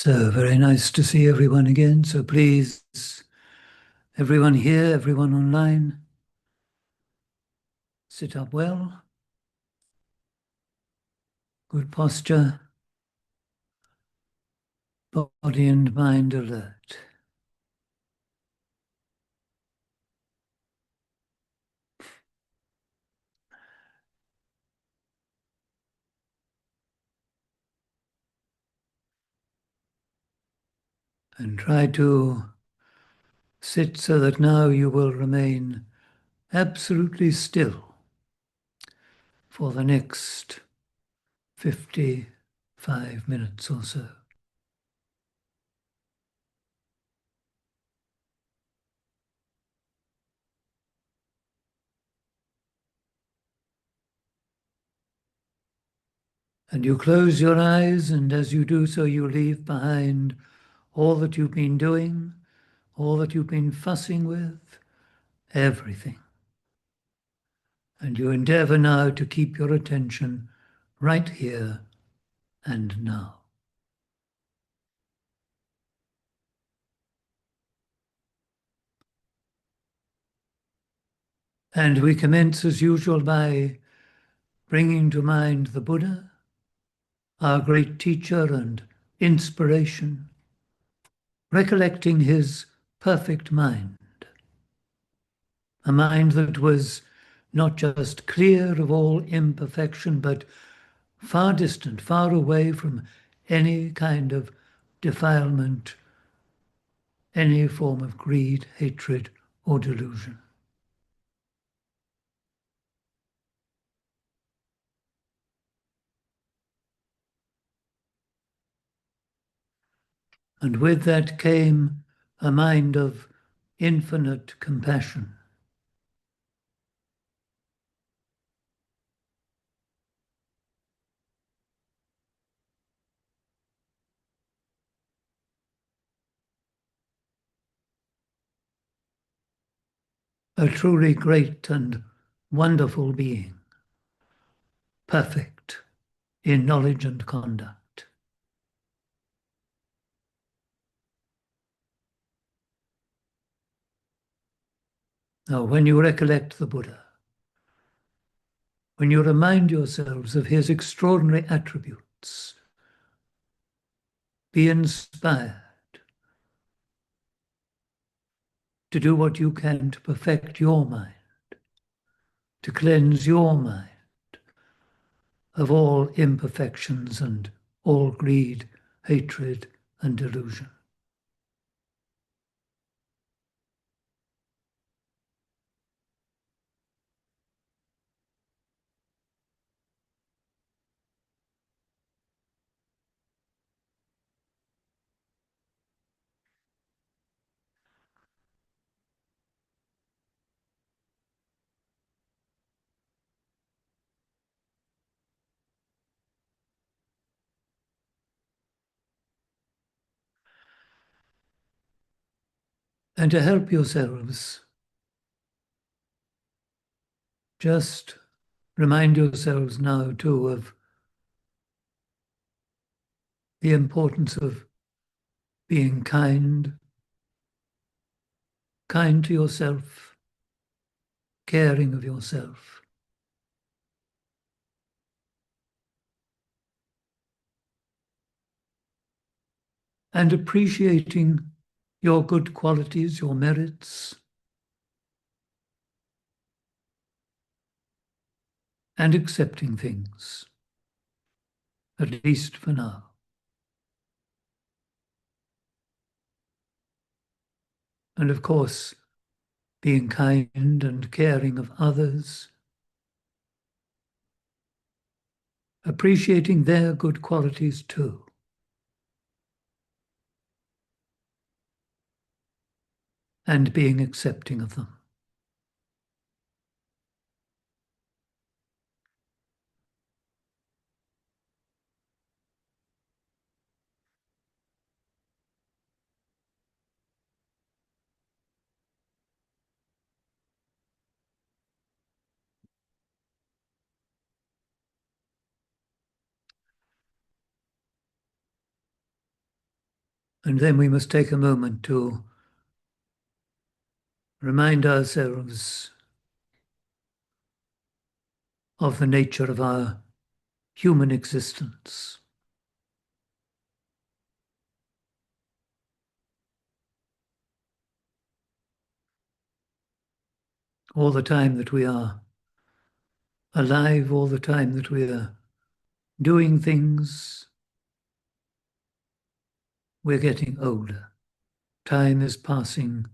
So very nice to see everyone again. So please, everyone here, everyone online, sit up well, good posture, body and mind alert. And try to sit so that now you will remain absolutely still for the next 55 minutes or so. And you close your eyes, and as you do so, you leave behind all that you've been doing, all that you've been fussing with, everything. And you endeavor now to keep your attention right here and now. And we commence as usual by bringing to mind the Buddha, our great teacher and inspiration, recollecting his perfect mind, a mind that was not just clear of all imperfection, but far distant, far away from any kind of defilement, any form of greed, hatred, or delusion. And with that came a mind of infinite compassion. A truly great and wonderful being, perfect in knowledge and conduct. Now, when you recollect the Buddha, when you remind yourselves of his extraordinary attributes, be inspired to do what you can to perfect your mind, to cleanse your mind of all imperfections and all greed, hatred, and delusion. And to help yourselves, just remind yourselves now too of the importance of being kind to yourself, caring of yourself. And appreciating your good qualities, your merits, and accepting things, at least for now. And of course, being kind and caring of others, appreciating their good qualities too, and being accepting of them. And then we must take a moment to remind ourselves of the nature of our human existence. All the time that we are alive, all the time that we are doing things, we're getting older. Time is passing,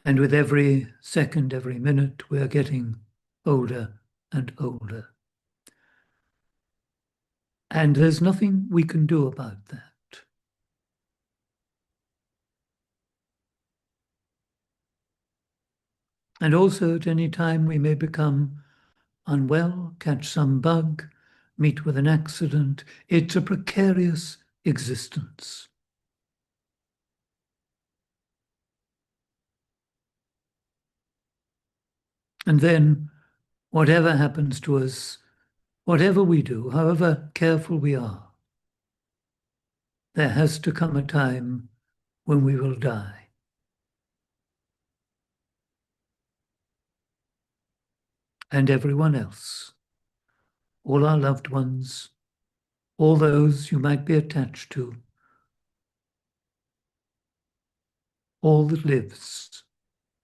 and with every second, every minute, we're getting older and older. And there's nothing we can do about that. And also, at any time, we may become unwell, catch some bug, meet with an accident. It's a precarious existence. And then, whatever happens to us, whatever we do, however careful we are, there has to come a time when we will die. And everyone else, all our loved ones, all those you might be attached to, all that lives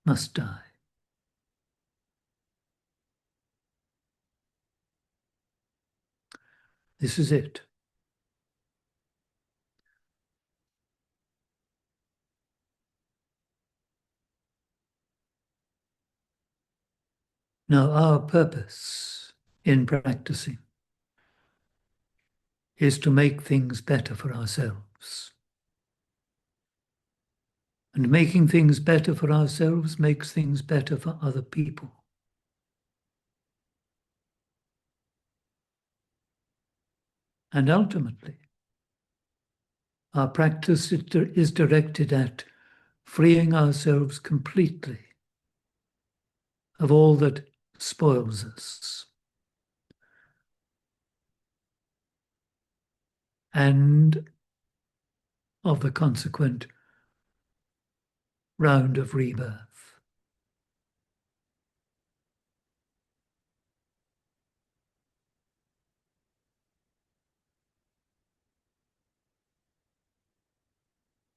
must die. This is it. Now, our purpose in practicing is to make things better for ourselves. And making things better for ourselves makes things better for other people. And ultimately, our practice is directed at freeing ourselves completely of all that spoils us and of the consequent round of rebirth.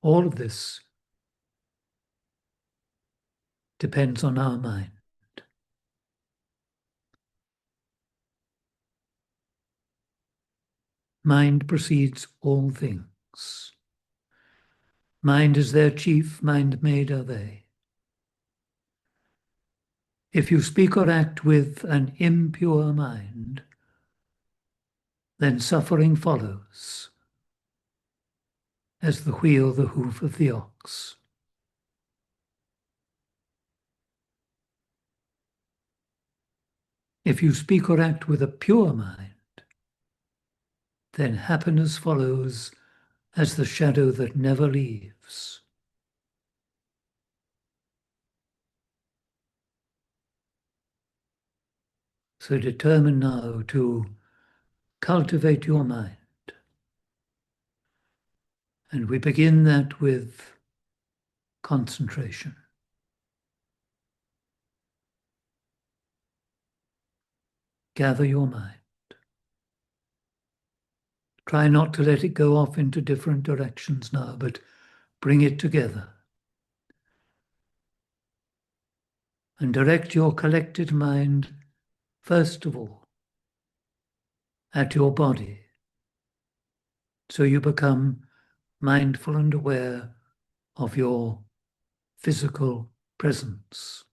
All of this depends on our mind. Mind precedes all things. Mind is their chief, mind-made are they. If you speak or act with an impure mind, then suffering follows, as the wheel the hoof of the ox. If you speak or act with a pure mind, then happiness follows as the shadow that never leaves. So determine now to cultivate your mind. And we begin that with concentration. Gather your mind. Try not to let it go off into different directions now, but bring it together. And direct your collected mind, first of all, at your body. So you become mindful and aware of your physical presence.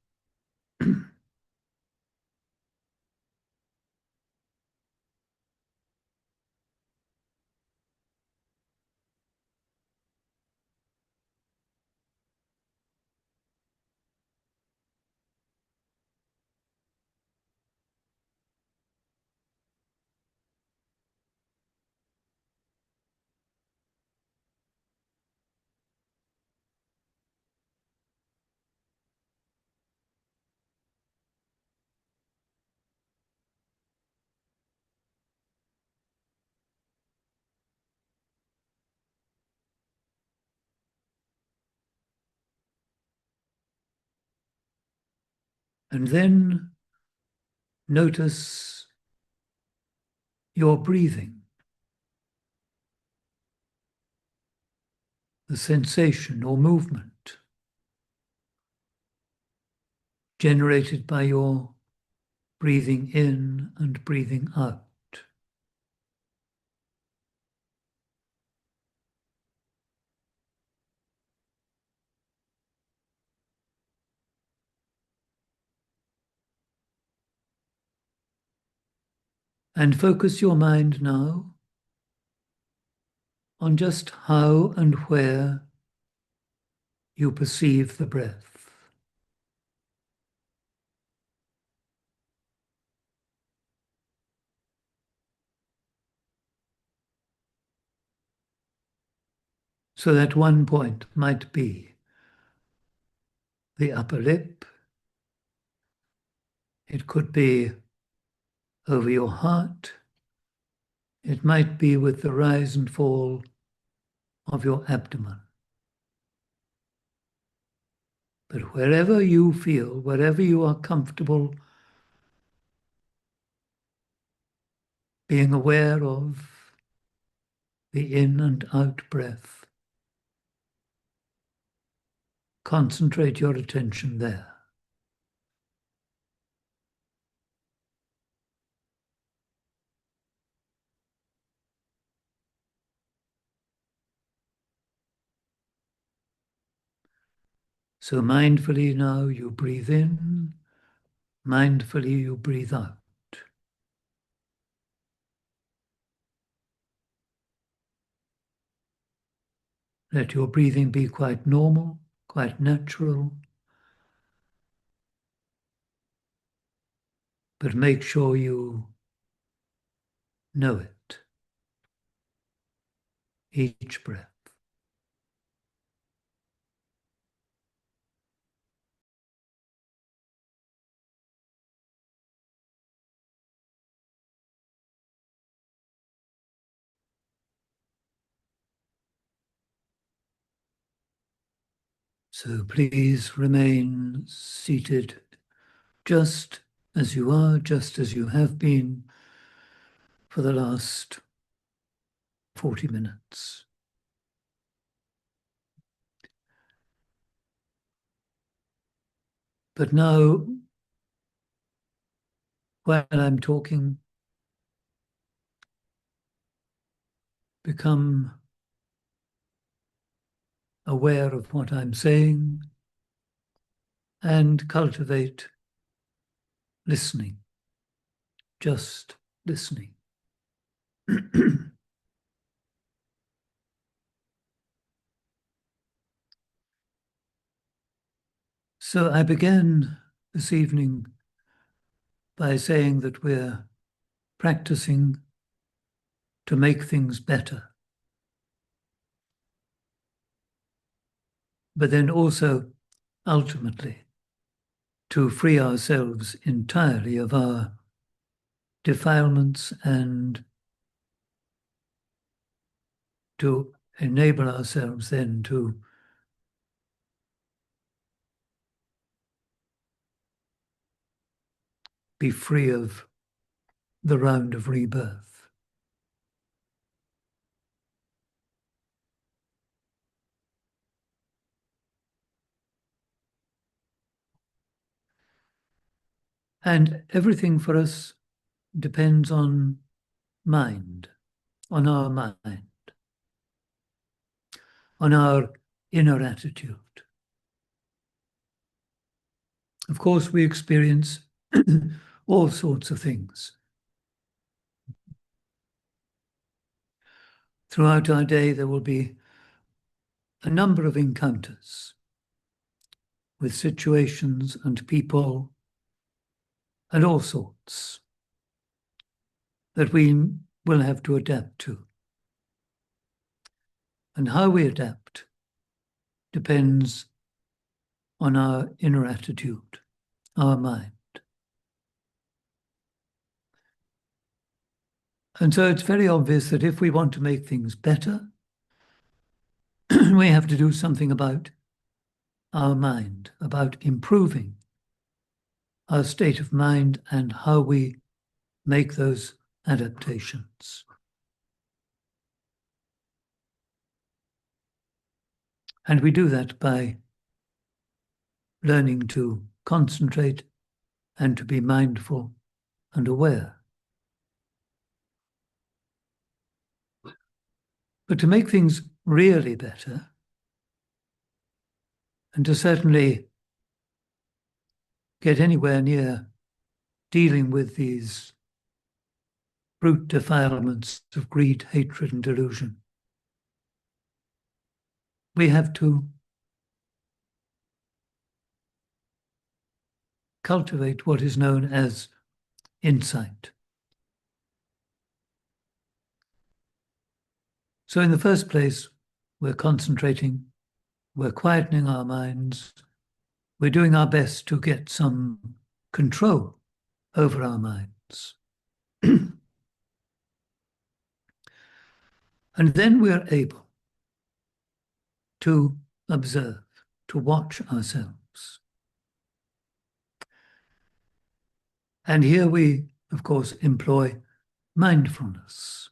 And then notice your breathing, the sensation or movement generated by your breathing in and breathing out. And focus your mind now on just how and where you perceive the breath. So that one point might be the upper lip. It could be over your heart. It might be with the rise and fall of your abdomen. But wherever you feel, wherever you are comfortable being aware of the in and out breath, concentrate your attention there. So mindfully now you breathe in, mindfully you breathe out. Let your breathing be quite normal, quite natural, but make sure you know it, each breath. So please remain seated just as you are, just as you have been for the last 40 minutes. But now, while I'm talking, become aware of what I'm saying and cultivate listening, just listening. So I began this evening by saying that we're practicing to make things better, but then also ultimately to free ourselves entirely of our defilements and to enable ourselves then to be free of the round of rebirth. And everything for us depends on mind, on our mind, on our inner attitude. Of course, we experience all sorts of things. Throughout our day, there will be a number of encounters with situations and people and all sorts that we will have to adapt to. And how we adapt depends on our inner attitude, our mind. And so it's very obvious that if we want to make things better, we have to do something about our mind, about improving our state of mind and how we make those adaptations. And we do that by learning to concentrate and to be mindful and aware. But to make things really better, and to certainly get anywhere near dealing with these brute defilements of greed, hatred, and delusion, we have to cultivate what is known as insight. So in the first place, we're concentrating, we're quietening our minds, we're doing our best to get some control over our minds. And then we're able to observe, to watch ourselves. And here we, of course, employ mindfulness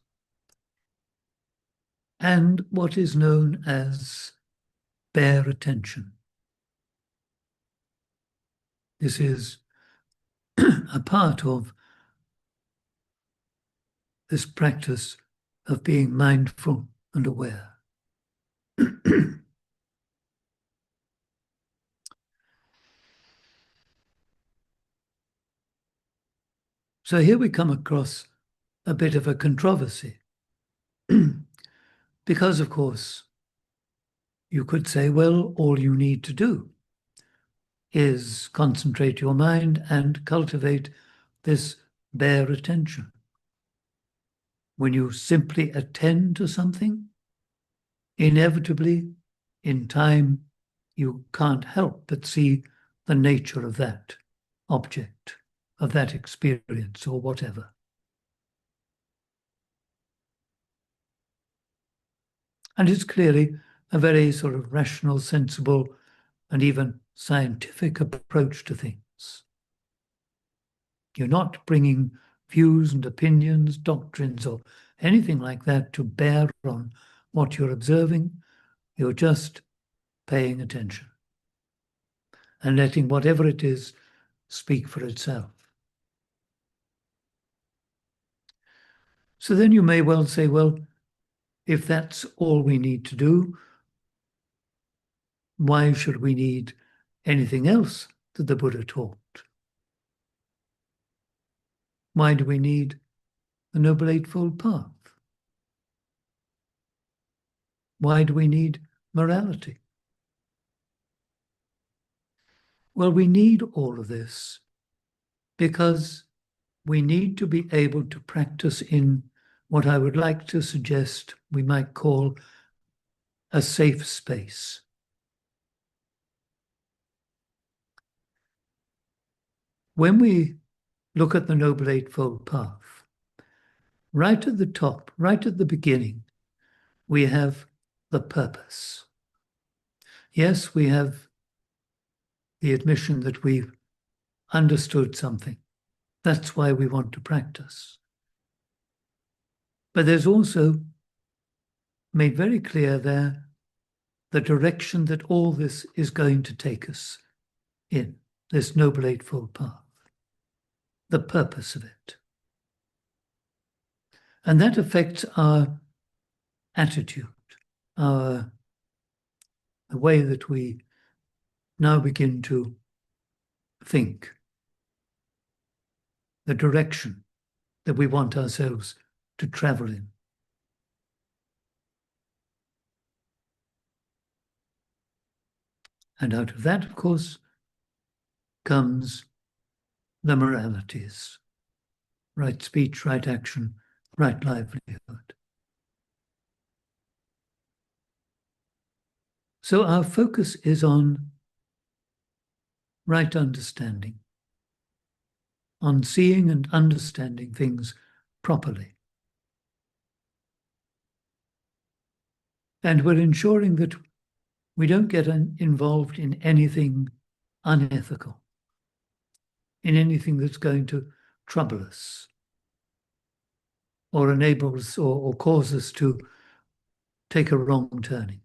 and what is known as bare attention. This is a part of this practice of being mindful and aware. So here we come across a bit of a controversy. Because, of course, you could say, well, all you need to do is concentrate your mind and cultivate this bare attention. When you simply attend to something, inevitably, in time, you can't help but see the nature of that object, of that experience, or whatever. And it's clearly a very sort of rational, sensible, and even scientific approach to things. You're not bringing views and opinions, doctrines, or anything like that to bear on what you're observing. You're just paying attention and letting whatever it is speak for itself. So then you may well say, well, if that's all we need to do, why should we need anything else that the Buddha taught? Why do we need the Noble Eightfold Path? Why do we need morality? Well, we need all of this because we need to be able to practice in what I would like to suggest we might call a safe space. When we look at the Noble Eightfold Path, right at the top, right at the beginning, we have the purpose. Yes, we have the admission that we've understood something. That's why we want to practice. But there's also made very clear there the direction that all this is going to take us in, this Noble Eightfold Path, the purpose of it. And that affects our attitude, the way that we now begin to think, the direction that we want ourselves to travel in. And out of that, of course, comes the moralities: right speech, right action, right livelihood. So our focus is on right understanding, on seeing and understanding things properly. And we're ensuring that we don't get involved in anything unethical, in anything that's going to trouble us or enable us or cause us to take a wrong turning.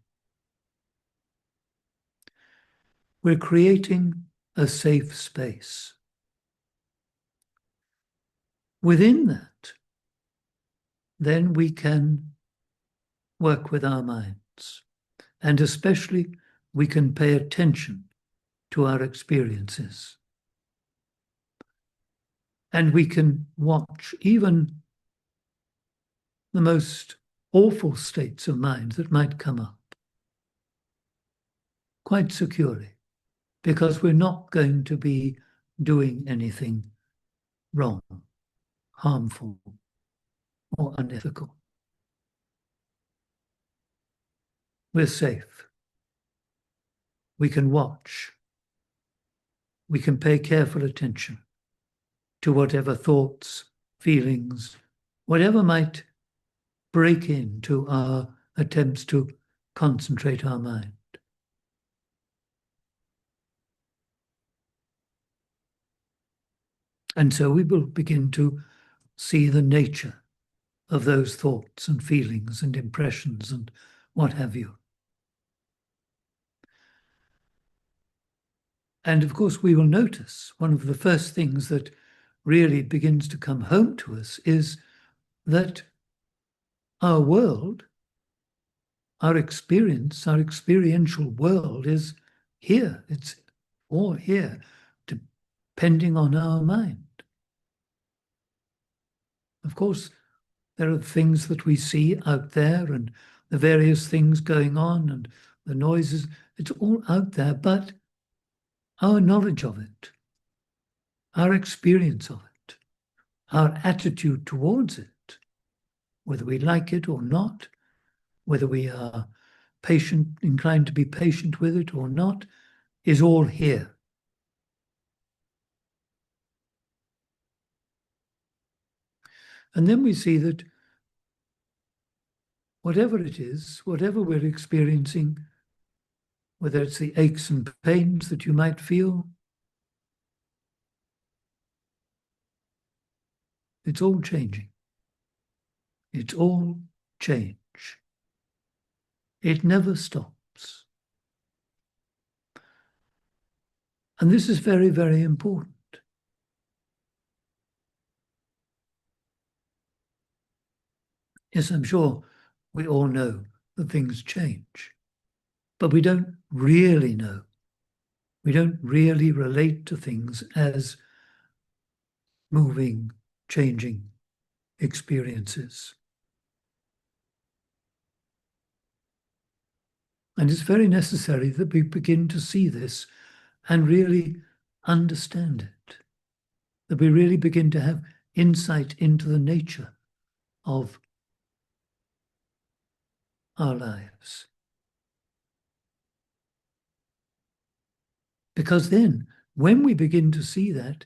We're creating a safe space. Within that, then we can work with our minds, and especially we can pay attention to our experiences. And we can watch even the most awful states of mind that might come up quite securely, because we're not going to be doing anything wrong, harmful, or unethical. We're safe. We can watch. We can pay careful attention to whatever thoughts, feelings, whatever might break into our attempts to concentrate our mind. And so we will begin to see the nature of those thoughts and feelings and impressions and what have you. And of course, we will notice one of the first things that really begins to come home to us is that our world, our experience, our experiential world is here. It's all here, depending on our mind. Of course, there are things that we see out there and the various things going on and the noises. It's all out there, but our knowledge of it, our experience of it, our attitude towards it, whether we like it or not, whether we are inclined to be patient with it or not, is all here. And then we see that whatever it is, whatever we're experiencing, whether it's the aches and pains that you might feel, it's all changing. It's all change. It never stops. And this is very, very important. Yes, I'm sure we all know that things change, but we don't really know. We don't really relate to things as moving, changing experiences. And it's very necessary that we begin to see this and really understand it, that we really begin to have insight into the nature of our lives. Because then, when we begin to see that,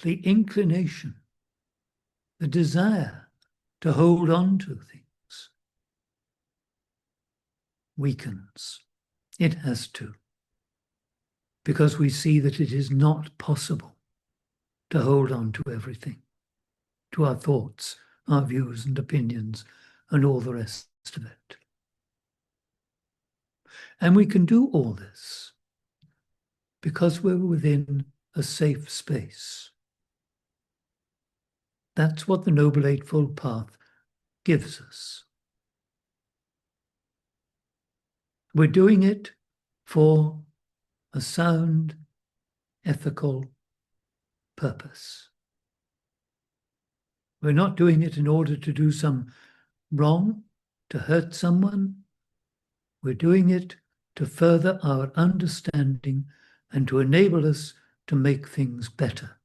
the inclination, the desire to hold on to things weakens. It has to. Because we see that it is not possible to hold on to everything, to our thoughts, our views and opinions, and all the rest of it. And we can do all this because we're within a safe space. That's what the Noble Eightfold Path gives us. We're doing it for a sound, ethical purpose. We're not doing it in order to do some wrong, to hurt someone. We're doing it to further our understanding and to enable us to make things better.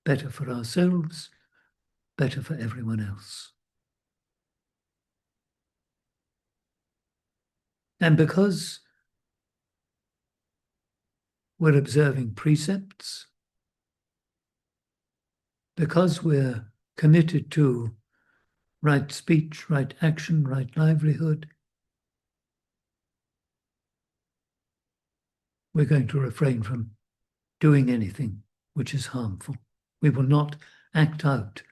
Better for ourselves, better for everyone else. And because we're observing precepts, because we're committed to right speech, right action, right livelihood, we're going to refrain from doing anything which is harmful. We will not act out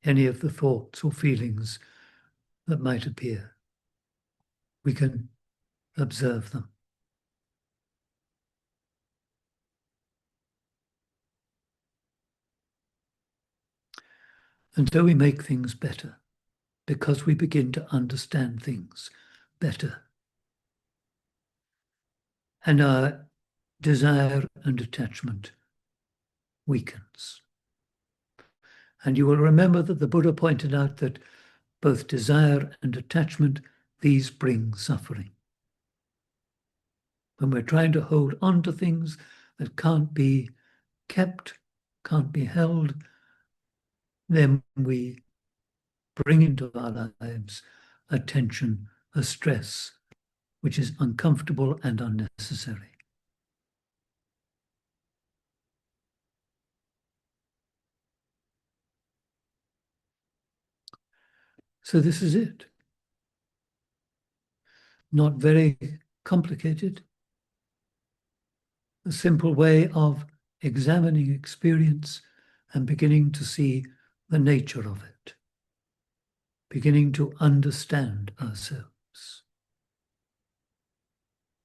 any of the thoughts or feelings that might appear. We can observe them. And so we make things better because we begin to understand things better. And our desire and attachment weakens. And you will remember that the Buddha pointed out that both desire and attachment, these bring suffering. When we're trying to hold on to things that can't be kept, can't be held, then we bring into our lives a tension, a stress, which is uncomfortable and unnecessary. So this is it. Not very complicated. A simple way of examining experience and beginning to see the nature of it, beginning to understand ourselves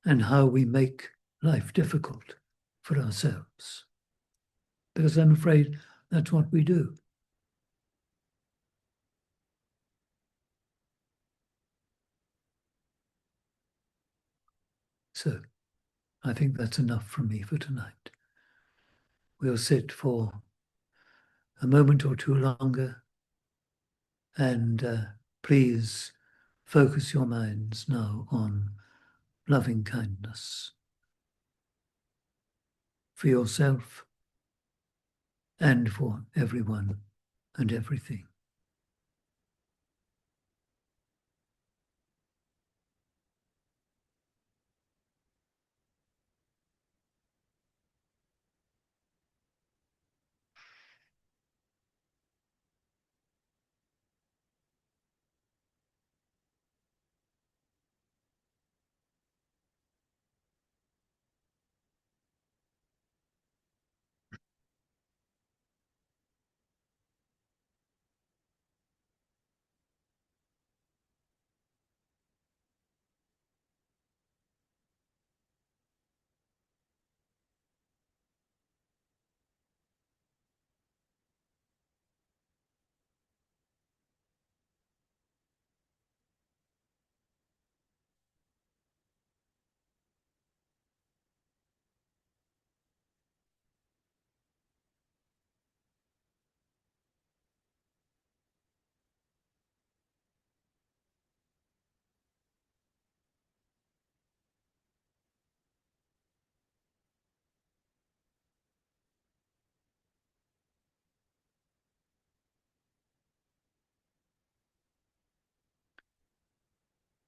and how we make life difficult for ourselves. Because I'm afraid that's what we do. So I think that's enough from me for tonight. We'll sit for a moment or two longer, and please focus your minds now on loving kindness for yourself and for everyone and everything.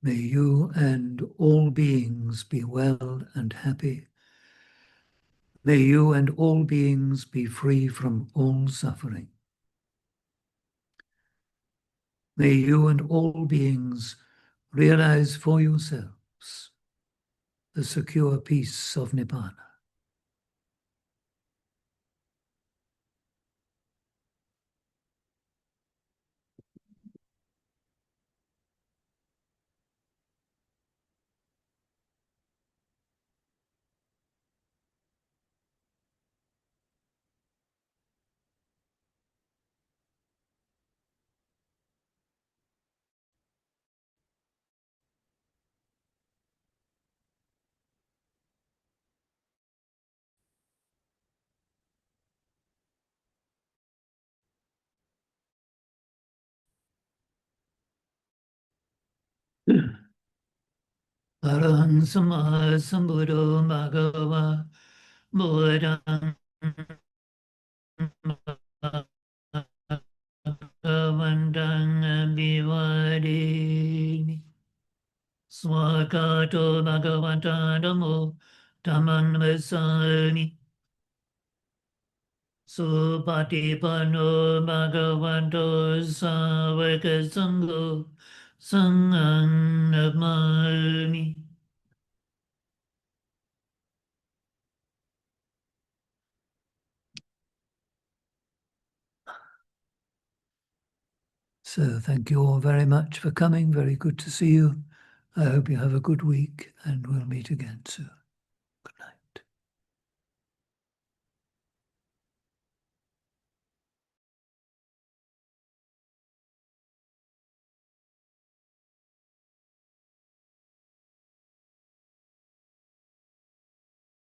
May you and all beings be well and happy. May you and all beings be free from all suffering. May you and all beings realize for yourselves the secure peace of Nibbana. Arahang Sama Sambuddho Bhagava Buddhang Bhagavantang Abhivadini Swakato Bhagavanta Dhammo Dhamman Vasami Supatipanno Bhagavanto Savaka Sangho Sanghang Namami. So thank you all very much for coming. Very good to see you. I hope you have a good week and we'll meet again soon.